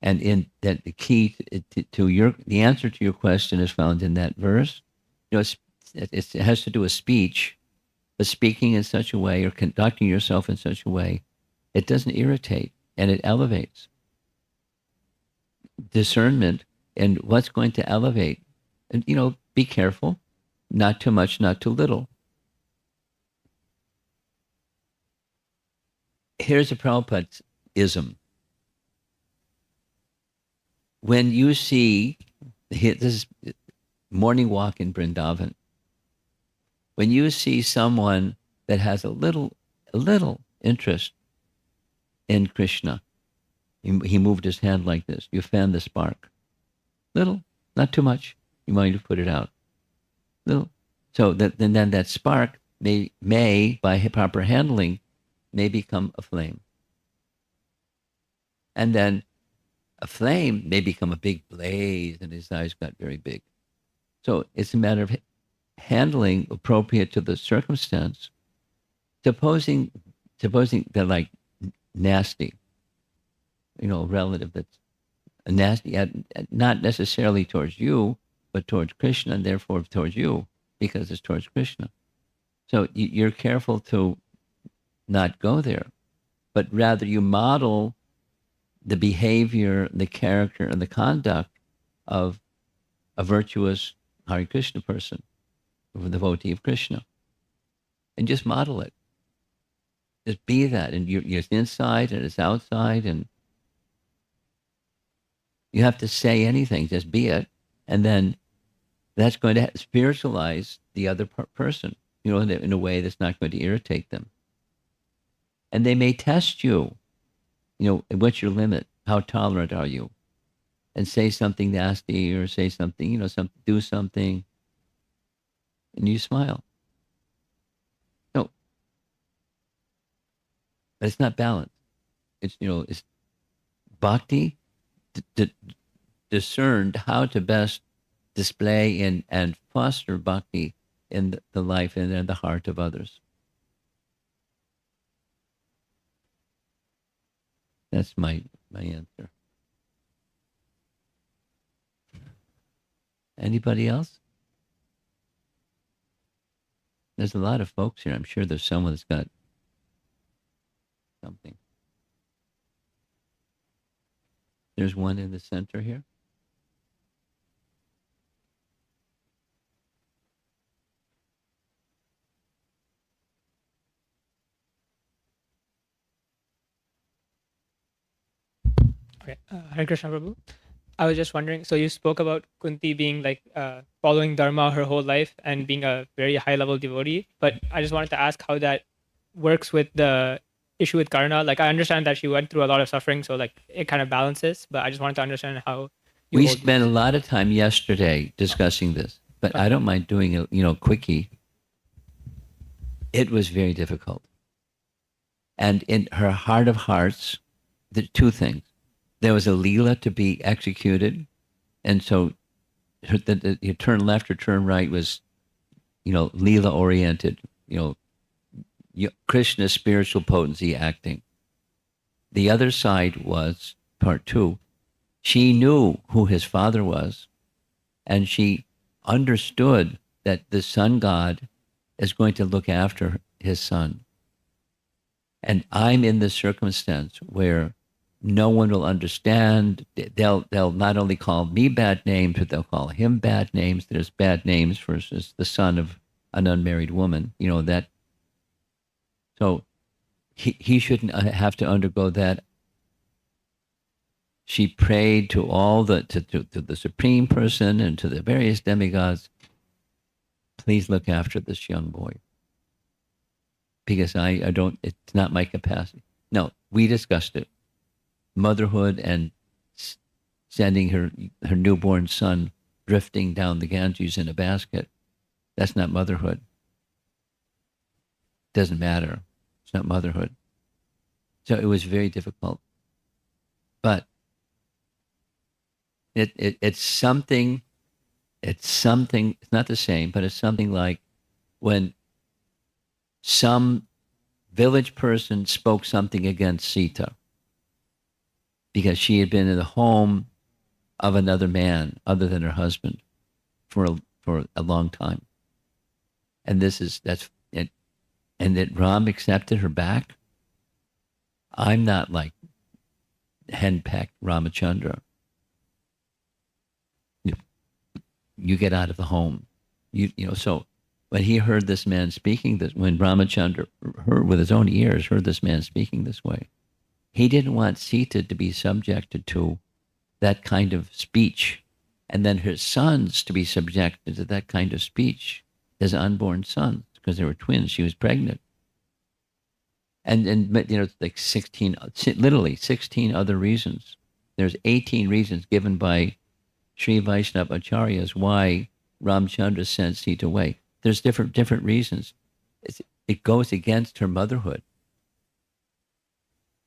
And in that, the key to the answer to your question is found in that verse. It has to do with speech, but speaking in such a way or conducting yourself in such a way, it doesn't irritate and it elevates. Discernment and what's going to elevate. And, be careful, not too much, not too little. Here's a Prabhupada-ism. When you see, this is morning walk in Vrindavan, when you see someone that has a little interest in Krishna, he moved his hand like this, you fan the spark. Little, not too much. You want to put it out. Little. So then that spark may, by proper handling, may become a flame. And then a flame may become a big blaze and his eyes got very big. So it's a matter of handling appropriate to the circumstance. Supposing they're like nasty, relative that's nasty, not necessarily towards you, but towards Krishna, and therefore towards you, because it's towards Krishna. So you're careful to not go there, but rather you model the behavior, the character, and the conduct of a virtuous Hare Krishna person, of a devotee of Krishna, and just model it. Just be that, and it's inside and it's outside, and you have to say anything. Just be it, and then that's going to spiritualize the other person, in a way that's not going to irritate them. And they may test you. What's your limit? How tolerant are you? And say something nasty or say something, do something, and you smile. No, but it's not balanced. It's bhakti discerned how to best display and foster bhakti in the life and in the heart of others. That's my answer. Anybody else? There's a lot of folks here. I'm sure there's someone that's got something. There's one in the center here. Okay, Hare Krishna Prabhu. I was just wondering, so you spoke about Kunti being like following Dharma her whole life and being a very high level devotee, but I just wanted to ask how that works with the issue with Karna. Like, I understand that she went through a lot of suffering, so like it kind of balances, but I just wanted to understand how you We hold spent a lot of time yesterday discussing this, but I don't mind doing a quickie. It was very difficult. And in her heart of hearts, the two things. There was a Leela to be executed, and so the turn left or turn right was, Leela oriented, Krishna's spiritual potency acting. The other side was, part two, she knew who his father was, and she understood that the sun god is going to look after his son. And I'm in this circumstance where no one will understand. They'll not only call me bad names, but they'll call him bad names. There's bad names versus the son of an unmarried woman. That. So he shouldn't have to undergo that. She prayed to all to the supreme person and to the various demigods. Please look after this young boy, because I don't. It's not my capacity. No, we discussed it. Motherhood and sending her newborn son drifting down the Ganges in a basket. That's not motherhood. Doesn't matter. It's not motherhood. So it was very difficult. But it's something, it's not the same, but it's something like when some village person spoke something against Sita, because she had been in the home of another man other than her husband for a long time. And and that Ram accepted her back. I'm not like henpecked Ramachandra. You get out of the home. So when he heard this man speaking this, when Ramachandra heard with his own ears, heard this man speaking this way, he didn't want Sita to be subjected to that kind of speech, and then her sons to be subjected to that kind of speech, his unborn sons, because they were twins. She was pregnant. And like 16 other reasons. There's 18 reasons given by Sri Vaishnava Acharyas why Ramchandra sent Sita away. There's different reasons. It goes against her motherhood.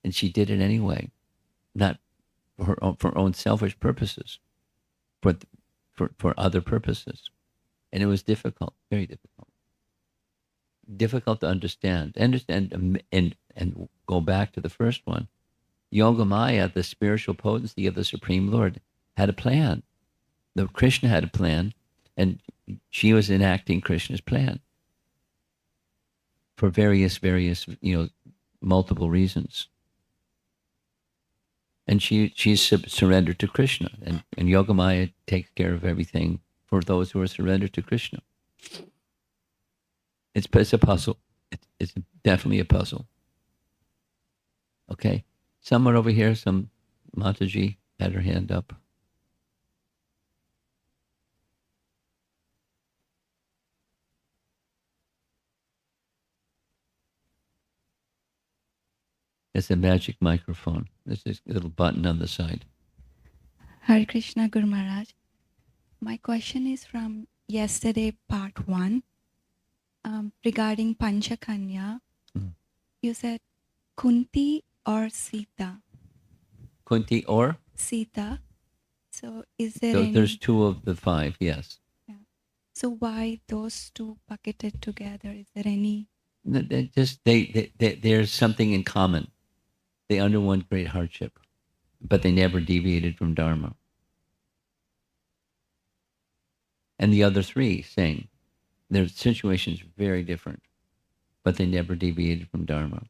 And she did it anyway, not for her own selfish purposes, for other purposes. And it was difficult, very difficult. Difficult to understand. And go back to the first one. Yogamaya, the spiritual potency of the Supreme Lord, had a plan. The Krishna had a plan, and she was enacting Krishna's plan for various multiple reasons. And she's surrendered to Krishna, and Yogamaya takes care of everything for those who are surrendered to Krishna. It's a puzzle. It's definitely a puzzle. Okay, someone over here, some Mataji had her hand up. It's a magic microphone. There's this little button on the side. Hare Krishna, Guru Maharaj. My question is from yesterday, part 1, regarding Panchakanya. You said Kunti or Sita? Kunti or? Sita. So is there So any... there's 2 of the 5, yes. Yeah. So why those 2 bucketed together? Is there any... There's something in common. They underwent great hardship, but they never deviated from Dharma. And the other 3, same. Their situations very different, but they never deviated from Dharma.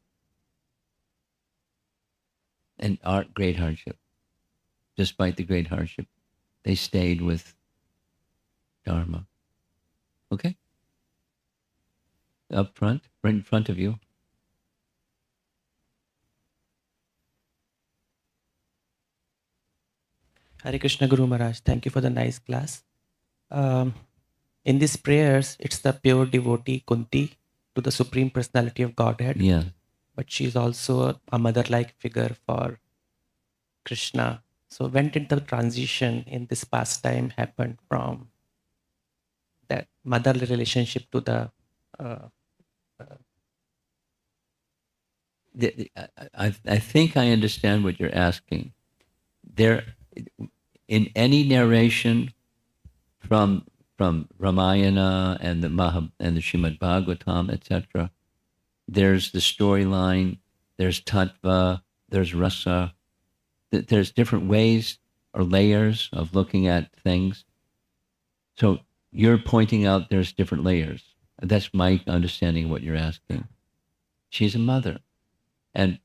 And great hardship. Despite the great hardship, they stayed with Dharma. Okay? Up front, right in front of you. Hare Krishna Guru Maharaj, thank you for the nice class. In these prayers, it's the pure devotee Kunti to the Supreme Personality of Godhead. Yeah. But she's also a mother-like figure for Krishna. So when did the transition in this pastime happen from that motherly relationship to the... I think I understand what you're asking. There, in any narration from Ramayana and the Srimad Bhagavatam, etc., there's the storyline, there's tattva, there's rasa, there's different ways or layers of looking at things. So you're pointing out there's different layers. That's my understanding of what you're asking. She's a mother. And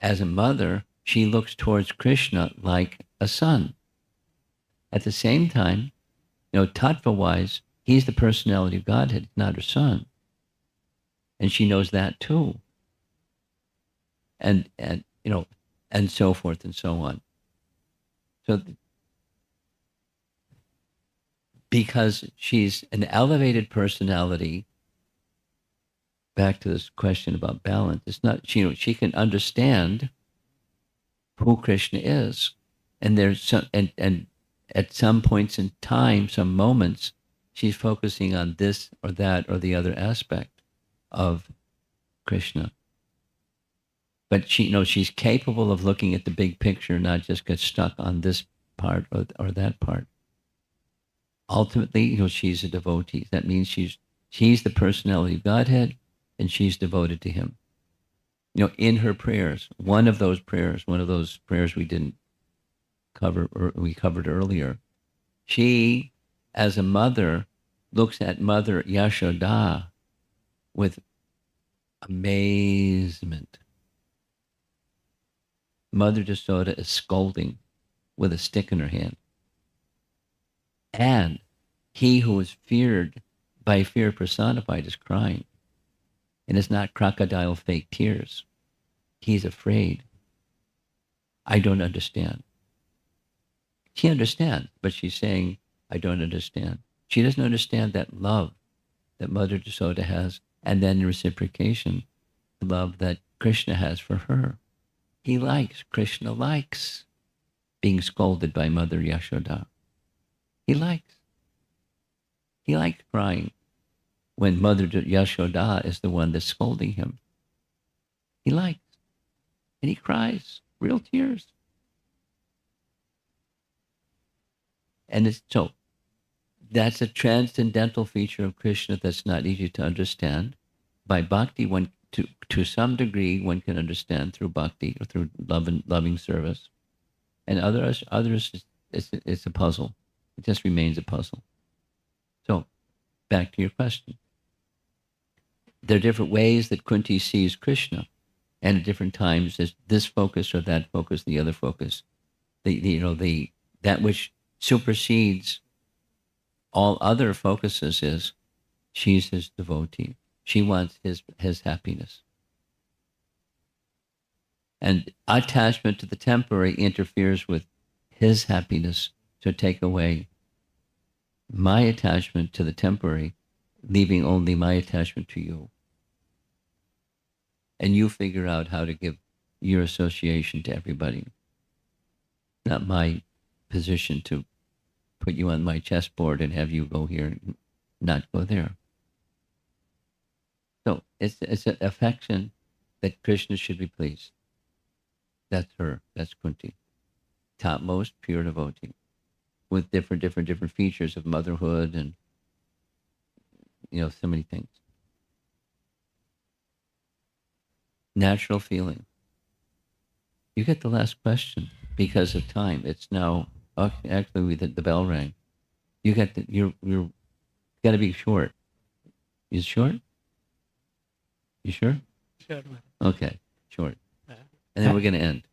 as a mother, she looks towards Krishna like a son. At the same time, tattva-wise, he's the personality of Godhead, not her son. And she knows that too. And so forth and so on. So because she's an elevated personality, back to this question about balance, it's not, she can understand who Krishna is. And there's some, and at some points in time, some moments, she's focusing on this or that or the other aspect of Krishna. But she's capable of looking at the big picture, not just get stuck on this part or that part. Ultimately, she's a devotee. That means she's the personality of Godhead, and she's devoted to him. In her prayers, one of those prayers we didn't cover, or we covered earlier, she, as a mother, looks at Mother Yashoda with amazement. Mother Yasoda is scolding with a stick in her hand. And he who is feared by fear personified is crying. And it's not crocodile fake tears. He's afraid. I don't understand. She understands, but she's saying, I don't understand. She doesn't understand that love that Mother Yasoda has, and then in reciprocation, the love that Krishna has for her. Krishna likes being scolded by Mother Yashoda. He likes crying when Mother Yashoda is the one that's scolding him. He likes, and he cries, real tears. And so that's a transcendental feature of Krishna that's not easy to understand. By bhakti, to some degree, one can understand through bhakti or through loving service. And others, it's a puzzle. It just remains a puzzle. So, back to your question. There are different ways that Kunti sees Krishna. And at different times, there's this focus or that focus, the other focus, that which supersedes all other focuses is she's his devotee. She wants his happiness. And attachment to the temporary interferes with his happiness to take away my attachment to the temporary, leaving only my attachment to you. And you figure out how to give your association to everybody. Not my position to put you on my chessboard and have you go here and not go there. So it's an affection that Krishna should be pleased. That's her. That's Kunti. Topmost pure devotee. With different features of motherhood and, so many things. Natural feeling. You get the last question because of time. It's now, actually, the bell rang. You got you're got to be short. You short? You sure? Sure. Okay, short. And then we're going to end.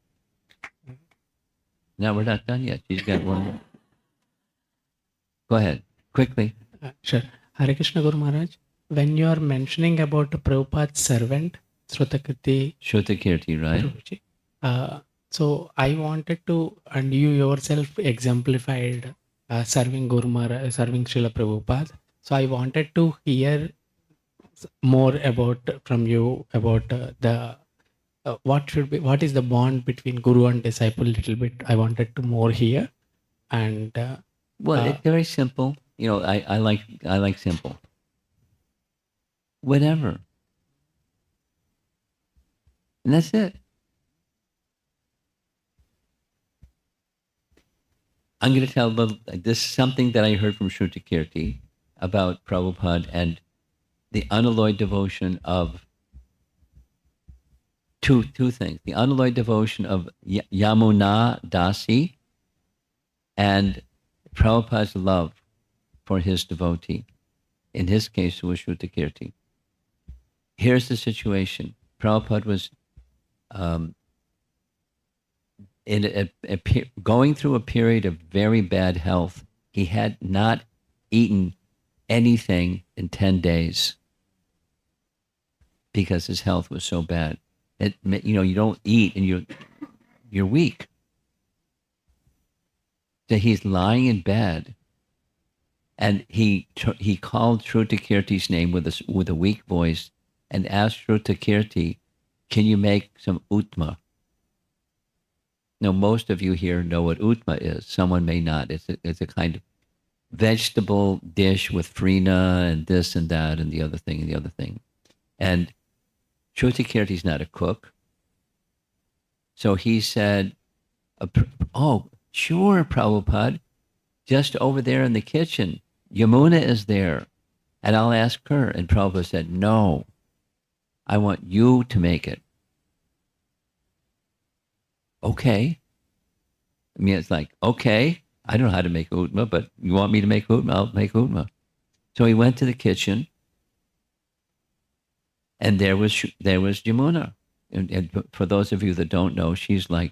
No, we're not done yet. She's got one more. Go ahead, quickly. Sure. Hare Krishna Guru Maharaj, when you are mentioning about Prabhupada's servant, Srutakirti Shrutakirti, right? Prabhuji, so I wanted to, and you yourself exemplified serving Guru Maharaj, serving Srila Prabhupada. So I wanted to hear more about from you about what is the bond between Guru and disciple. Little bit I wanted to more hear, and Well, it's very simple. I like simple. Whatever. And that's it. I'm going to tell this is something that I heard from Shrutakirti about Prabhupada and the unalloyed devotion of two things. The unalloyed devotion of Yamuna Dasi and Prabhupada's love for his devotee. In his case, it was Shrutakirti. Here's the situation. Prabhupada was going through a period of very bad health. He had not eaten anything in 10 days because his health was so bad. You don't eat and you're weak. So he's lying in bed, and he called Shrutakirti's name with a weak voice and asked Shrutakirti, "Can you make some utma?" Now, most of you here know what utma is. Someone may not. It's a kind of vegetable dish with farina and this and that and the other thing and the other thing. And Shrutakirti's not a cook. So he said, "Oh, sure, Prabhupada, just over there in the kitchen. Yamuna is there, and I'll ask her." And Prabhupada said, "No, I want you to make it." Okay. I mean, it's like, okay, I don't know how to make utma, but you want me to make utma? I'll make utma. So he went to the kitchen, and there was Yamuna. And for those of you that don't know, she's a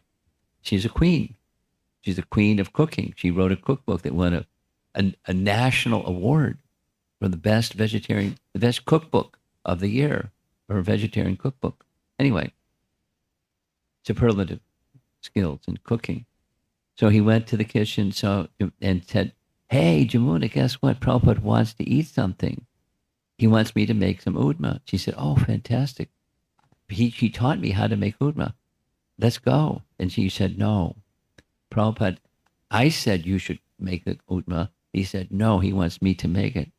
queen. She's a queen of cooking. She wrote a cookbook that won a national award for the best cookbook of the year, or a vegetarian cookbook. Anyway, superlative skills in cooking. So he went to the kitchen and said, "Hey, Jamuna, guess what? Prabhupada wants to eat something. He wants me to make some udma." She said, "Oh, fantastic. He taught me how to make udma. Let's go." And she said, "No, Prabhupada, I said you should make the utma." He said, "No, he wants me to make it."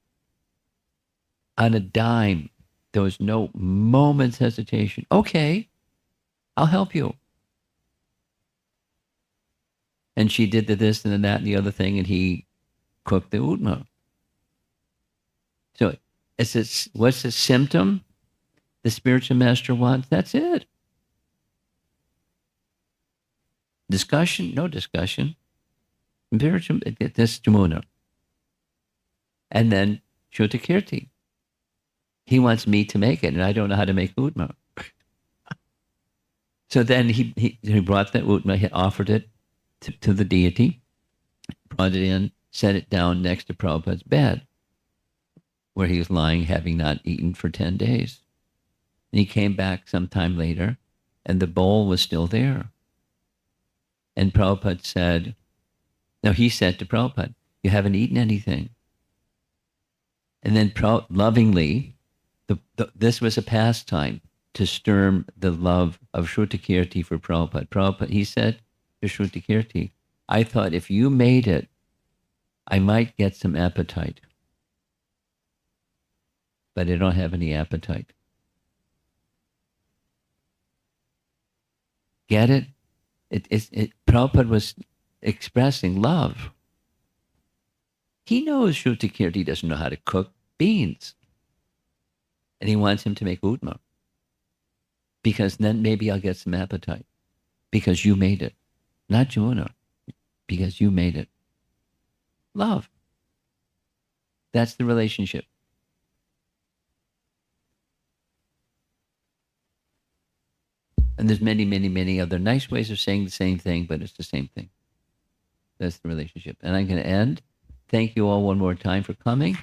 On a dime, there was no moment's hesitation. "Okay, I'll help you." And she did the this and the that and the other thing, and he cooked the utma. So what's the symptom the spiritual master wants? That's it. Discussion? No discussion. Spiritual, this Jamuna. And then Shrutakirti. He wants me to make it, and I don't know how to make utma. So then he brought that utma, he offered it to the deity, brought it in, set it down next to Prabhupada's bed, where he was lying, having not eaten for 10 days. And he came back sometime later, and the bowl was still there. And Prabhupada said, no, he said to Prabhupada, you haven't eaten anything. And then lovingly, this was a pastime to stir the love of Shrutakirti for Prabhupada. Prabhupada, he said to Shrutakirti, I thought if you made it, I might get some appetite. But I don't have any appetite. Get it? Prabhupada was expressing love. He knows Shrutakirti doesn't know how to cook beans. And he wants him to make utma. Because then maybe I'll get some appetite. Because you made it. Not Jamuna. Because you made it. Love. That's the relationship. And there's many, many, many other nice ways of saying the same thing, but it's the same thing. That's the relationship. And I'm going to end. Thank you all one more time for coming.